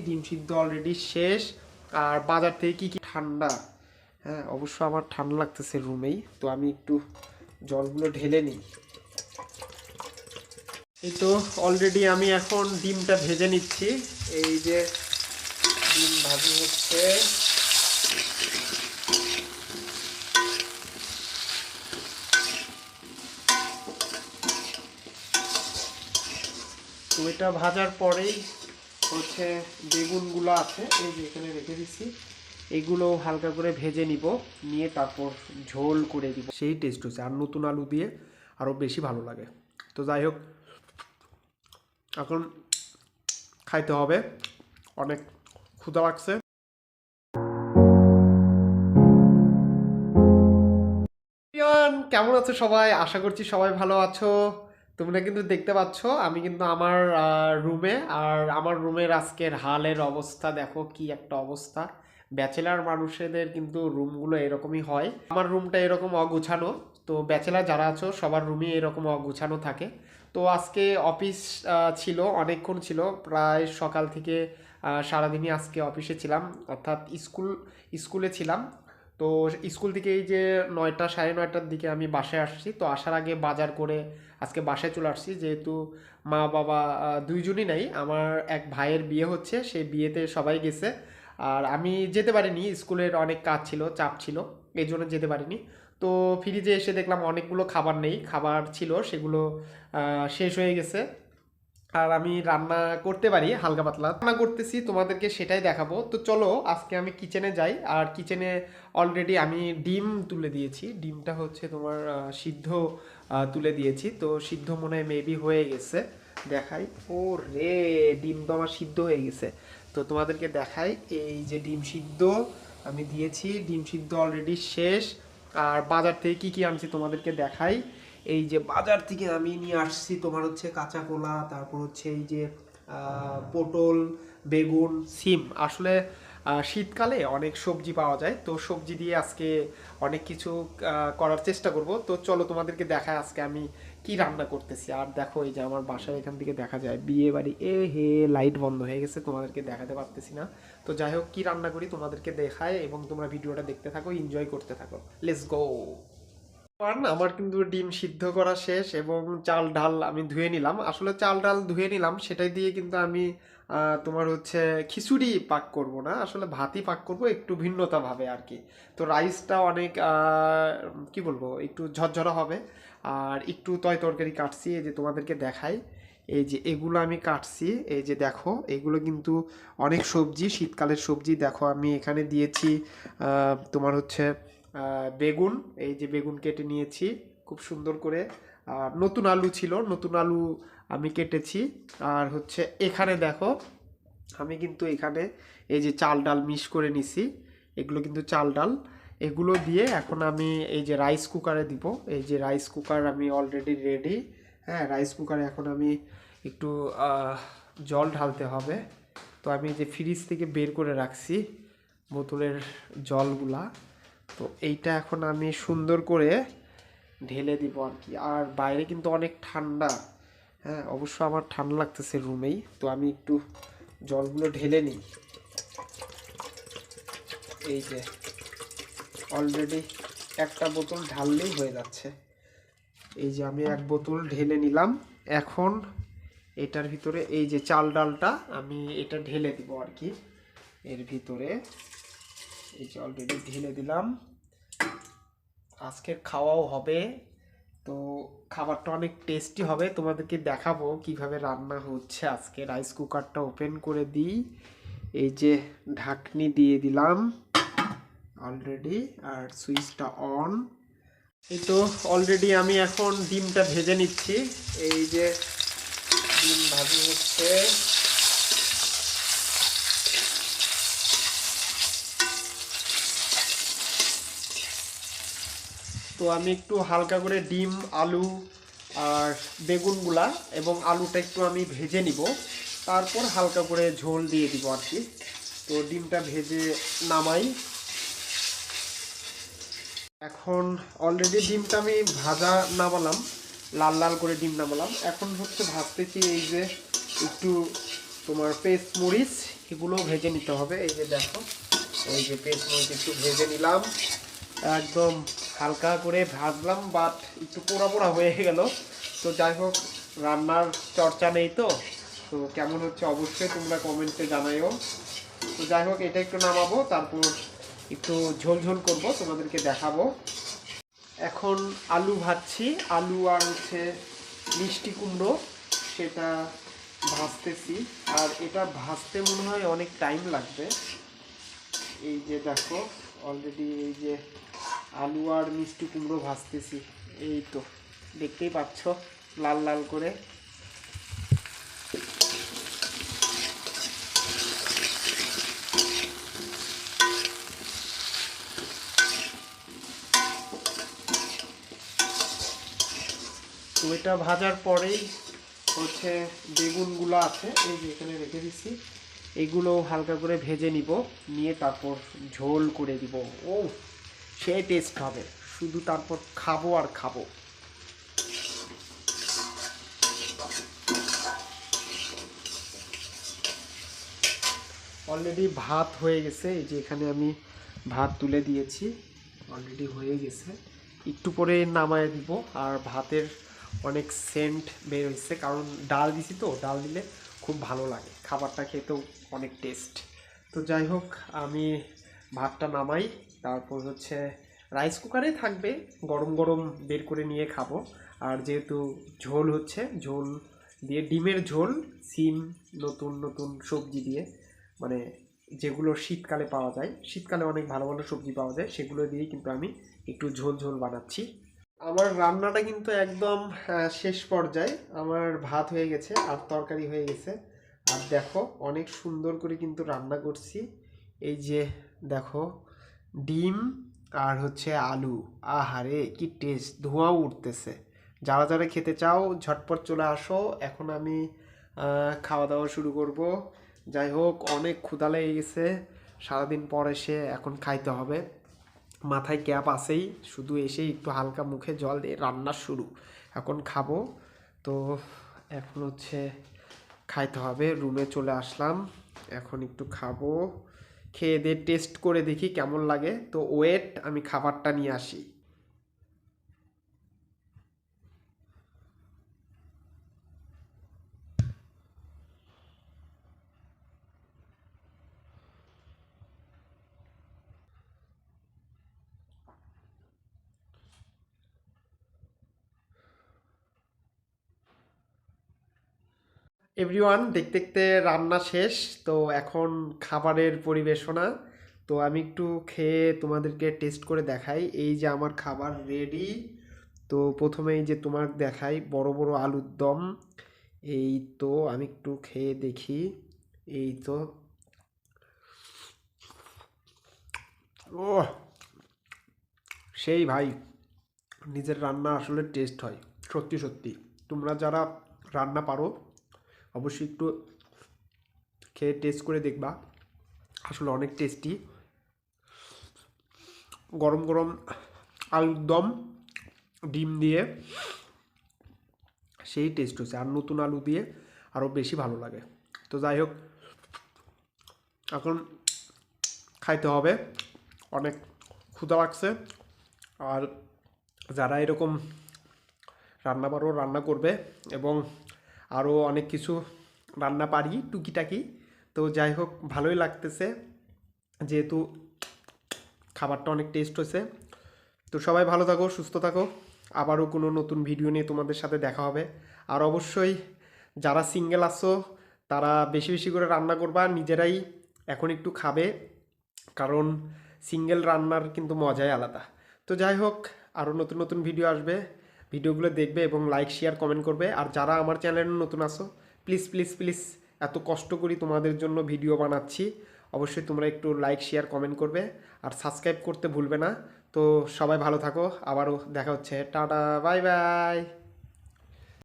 ডিম সিদ্ধ অলরেডি শেষ। আর বাজার থেকে কি কি ঠান্ডা, হ্যাঁ অবশ্য আমার ঠান্ডা লাগতেছে রুমেই, তো আমি একটু জলগুলো ঢেলে নিই। এই তো অলরেডি আমি এখন ডিমটা ভেজে নিচ্ছি। এই যে ডিম ভাজি হচ্ছে। তো এটা ভাজার পরেই হচ্ছে বেগুনগুলো আছে, এই যে এখানে রেখে দিচ্ছি, এগুলো হালকা করে ভেজে নিব, নিয়ে তারপর ঝোল করে দিব। সেই টেস্ট হচ্ছে, আর নতুন আলু দিয়ে আরও বেশি ভালো লাগে। তো যাই হোক, এখন খাইতে হবে, অনেক ক্ষুধা লাগছে। কেমন আছো সবাই? আশা করছি সবাই ভালো আছো। তোমরা কিন্তু দেখতে পাচ্ছ আমি কিন্তু আমার রুমে, আর আমার রুমের আজকের হালের অবস্থা দেখো, কি একটা অবস্থা। ব্যাচেলার মানুষদের কিন্তু রুমগুলো এরকমই হয়। আমার রুমটা এরকম অগুছানো। তো ব্যাচেলার যারা আছো সবার রুমই এরকম অগুছানো থাকে। তো আজকে অফিস ছিল, অনেকক্ষণ ছিল, প্রায় সকাল থেকে সারাদিনই আজকে অফিসে ছিলাম, অর্থাৎ স্কুলে ছিলাম। তো স্কুল থেকে এই যে 9টা 9:30টার দিকে আমি বাসায় আসছি। তো আসার আগে বাজার করে আজকে বাসায় চলে আসছি, যেহেতু মা বাবা দুইজনই নাই। আমার এক ভাইয়ের বিয়ে হচ্ছে, সেই বিয়েতে সবাই গেছে, আর আমি যেতে পারিনি, স্কুলের অনেক কাজ ছিল, চাপ ছিল, এই জন্য যেতে পারিনি। তো ফ্রিজে এসে দেখলাম অনেকগুলো খাবার নেই, খাবার ছিল সেগুলো শেষ হয়ে গেছে। আর আমি রান্না করতে পারি, হালকা পাতলা রান্না করতেছি, তোমাদেরকে সেটাই দেখাবো। তো চলো আজকে আমি কিচেনে যাই। আর কিচেনে অলরেডি আমি ডিম তুলে দিয়েছি, ডিমটা হচ্ছে তোমার সিদ্ধ তুলে দিয়েছি। তো সিদ্ধ মনে হয় মেবি হয়ে গেছে, দেখাই। ও রে, ডিম তো আমার সিদ্ধ হয়ে গেছে। তো তোমাদেরকে দেখাই, এই যে ডিম সিদ্ধ আমি দিয়েছি, ডিম সিদ্ধ অলরেডি শেষ। আর বাজার থেকে কি কি আনছি তোমাদেরকে দেখাই। এই যে বাজার থেকে আমি নিয়ে আসছি তোমার হচ্ছে কাঁচা কলা, তারপর হচ্ছে এই যে পটল, বেগুন, সিম। আসলে শীতকালে অনেক সবজি পাওয়া যায়, তো সবজি দিয়ে আজকে অনেক কিছু করার চেষ্টা করব। তো চলো তোমাদেরকে দেখায় আজকে আমি কি রান্না করতেছি। আর দেখো এই যে আমার বাসার এখান থেকে দেখা যায় বিয়ে বাড়ি, এ হে লাইট বন্ধ হয়ে গেছে, তোমাদেরকে দেখাতে পারতেছি না। তো যাই হোক, কি রান্না করি তোমাদেরকে দেখায়, এবং তোমরা ভিডিওটা দেখতে থাকো, এনজয় করতে থাকো। Let's go. আমার কিন্তু ডিম সিদ্ধ করা শেষ, এবং চাল ডাল আমি ধুয়ে নিলাম। আসলে চাল ডাল ধুয়ে নিলাম, সেটাই দিয়ে কিন্তু আমি তোমার হচ্ছে খিচুড়ি পাক করব না, আসলে ভাতই পাক করব, একটু ভিন্নতা ভাবে আর কি। তো রাইসটা অনেক কি বলবো, একটু ঝরঝরা হবে। আর একটু তরকারি কাটছি, এই যে তোমাদেরকে দেখাই। এই যে এগুলো আমি কাটছি, এই যে দেখো, এগুলো কিন্তু অনেক সবজি, শীতকালের সবজি। দেখো আমি এখানে দিয়েছি তোমার হচ্ছে বেগুন, এই যে বেগুন কেটে নিয়েছি খুব সুন্দর করে। আর নতুন আলু ছিল, নতুন আলু আমি কেটেছি। আর হচ্ছে এখানে দেখো, আমি কিন্তু এখানে এই যে চাল ডাল মিক্স করে নিছি, এগুলো কিন্তু চাল ডাল। এগুলো দিয়ে এখন আমি এই যে রাইস কুকারে দিব। এই যে রাইস কুকার আমি অলরেডি রেডি। হ্যাঁ, রাইস কুকারে এখন আমি একটু জল ঢালতে হবে। তো আমি যে ফ্রিজ থেকে বের করে রাখছি বোতলের জলগুলা, তো এইটা এখন আমি সুন্দর করে ঢেলে দিব আর কি। আর বাইরে কিন্তু অনেক ঠান্ডা, হ্যাঁ অবশ্য আমার ঠান্ডা লাগতেছে রুমেই, তো আমি একটু জলগুলো ঢেলে নিই। এই যে অলরেডি একটা বোতল ঢাললেই হয়ে যাচ্ছে। এই যে আমি এক বোতল ঢেলে নিলাম। এখন এটার ভিতরে এই যে চাল ডালটা আমি এটা ঢেলে দিব আর কি এর ভিতরে। এই যে অলরেডি ঢেলে দিলাম, আজকের খাওয়াও হবে। তো খাবারটা অনেক টেস্টি হবে, তোমাদেরকে দেখাবো কিভাবে রান্না হচ্ছে আজকে। রাইস কুকারটা ওপেন করে দিই, এই যে ঢাকনি দিয়ে দিলাম অলরেডি, আর সুইচটা অন। এই তো অলরেডি আমি এখন ডিমটা ভেজে নিচ্ছি। এই যে ডিম ভাজি হচ্ছে। তো আমি একটু হালকা করে ডিম, আলু আর বেগুনগুলা এবং আলুটা একটু আমি ভেজে নিব, তারপর হালকা করে ঝোল দিয়ে দিব আর কি। তো ডিমটা ভেজে নামাই। এখন অলরেডি ডিমটা আমি ভাজা নামালাম, লাল লাল করে ডিম নামালাম। এখন হচ্ছে ভাজতেছি এই যে একটু তোমার পেস্ট মরিচ, এগুলো ভেজে নিতে হবে। এই যে দেখো, এই যে পেঁয়াজ মরিচ একটু ভেজে নিলাম, একদম হালকা করে ভাজলাম, বাট একটু পোড়া পোড়া হয়ে গেল। তো যাই হোক, রান্নার চর্চা নেই তো, তো কেমন হচ্ছে অবশ্যই তোমরা কমেন্টে জানাইও। তো যাই হোক, এটা একটু নামাবো, তারপর একটু ঝোল ঝোল করবো, তোমাদেরকে দেখাবো। এখন আলু ভাজছি, আলু আর হচ্ছে মিষ্টি কুমড়ো, সেটা ভাজতেছি। আর এটা ভাজতে মনে হয় অনেক টাইম লাগবে। এই যে দেখো, অলরেডি এই যে আলু আর মিষ্টি কুমড়ো ভাজতেছি, এই তো দেখতেই পাচ্ছ লাল লাল করে। তো এটা ভাজার পরেই হচ্ছে বেগুনগুলো আছে, এই যে এখানে রেখে দিচ্ছি, এগুলো হালকা করে ভেজে নিব, নিয়ে তারপর ঝোল করে দিব। ও, সে টেস্ট হবে, শুধু তারপর খাবো আর খাবো। অলরেডি ভাত হয়ে গেছে, এই যে এখানে আমি ভাত তুলে দিয়েছি, অলরেডি হয়ে গেছে। একটু পরে নামায় দিব। আর ভাতের অনেক সেন্ট বের হয়েছে, কারণ ডাল দিছি তো, ডাল দিলে খুব ভালো লাগে, খাবারটা খেতেও অনেক টেস্ট। তো যাই হোক, আমি ভাতটা নামাই, তারপর হচ্ছে রাইস কুকারে থাকবে, গরম গরম বের করে নিয়ে খাবো। আর যেহেতু ঝোল হচ্ছে, ঝোল দিয়ে ডিমের ঝোল, সিম, নতুন নতুন সবজি দিয়ে, মানে যেগুলো শীতকালে পাওয়া যায়, শীতকালে অনেক ভালো ভালো সবজি পাওয়া যায়, সেগুলো দিয়েই কিন্তু আমি একটু ঝোল ঝোল বানাচ্ছি। আমার রান্নাটা কিন্তু একদম শেষ পর্যায়ে। আমার ভাত হয়ে গেছে আর তরকারি হয়ে গেছে। আর দেখো, অনেক সুন্দর করে কিন্তু রান্না করছি। এই যে দেখো, ডিম আর হচ্ছে আলু, আহারে কি টেস্ট, ধোঁয়াও উঠতেছে। যারা যারা খেতে চাও ঝটপট চলে আসো, এখন আমি খাওয়া দাওয়া শুরু করব। যাই হোক, অনেক ক্ষুধা লেগে গেছে, সারাদিন পর এসে এখন খাইতে হবে। মাথায় ক্যাপ আছেই, শুধু এসেই একটু হালকা মুখে জল দিয়ে রান্না শুরু, এখন খাবো। তো এখন হচ্ছে খাইতে হবে, রুমে চলে আসলাম, এখন একটু খাবো। খেয়ে দিয়ে টেস্ট করে দেখি কেমন লাগে। তো ওয়েট, আমি খাবারটা নিয়ে আসি। এভরিওয়ান, দেখতে দেখতে রান্না শেষ। তো এখন খাবারের পরিবেশনা। তো আমি একটু খেয়ে তোমাদেরকে টেস্ট করে দেখাই। এই যে আমার খাবার রেডি। তো প্রথমে এই যে তোমার দেখাই, বড় বড় আলুর দম। এই তো আমি একটু খেয়ে দেখি। এই তো, ও সেই ভাই, নিজের রান্না আসলে টেস্ট হয়, সত্যি সত্যি। তোমরা যারা রান্না পারো অবশ্যই একটু খেয়ে টেস্ট করে দেখবা, আসলে অনেক টেস্টি। গরম গরম আলুর দম ডিম দিয়ে সেই টেস্ট হচ্ছে, আর নতুন আলু দিয়ে আরও বেশি ভালো লাগে। তো যাই হোক, এখন খাইতে হবে, অনেক ক্ষুধা লাগছে। আর যারা এরকম রান্না পারো, রান্না করবে, এবং আরও অনেক কিছু রান্না পারি টুকিটাকি। তো যাই হোক, ভালোই লাগতেছে, যেহেতু খাবারটা অনেক টেস্ট হয়েছে। তো সবাই ভালো থাকো, সুস্থ থাকো, আবারও কোনো নতুন ভিডিও নিয়ে তোমাদের সাথে দেখা হবে। আর অবশ্যই যারা সিঙ্গেল আছো, তারা বেশি বেশি করে রান্না করবা, নিজেরাই এখন একটু খাবে, কারণ সিঙ্গেল রান্নার কিন্তু মজাই আলাদা। তো যাই হোক, আরও নতুন নতুন ভিডিও আসবে, ভিডিওগুলো দেখবে এবং লাইক শেয়ার কমেন্ট করবে। আর যারা আমার চ্যানেলে নতুন আসো, প্লিজ প্লিজ প্লিজ, এত কষ্ট করি তোমাদের জন্য ভিডিও বানাচ্ছি, অবশ্যই তোমরা একটু লাইক শেয়ার কমেন্ট করবে, আর সাবস্ক্রাইব করতে ভুলবে না। তো সবাই ভালো থাকো, আবারও দেখা হচ্ছে, টাটা, বাই বাই।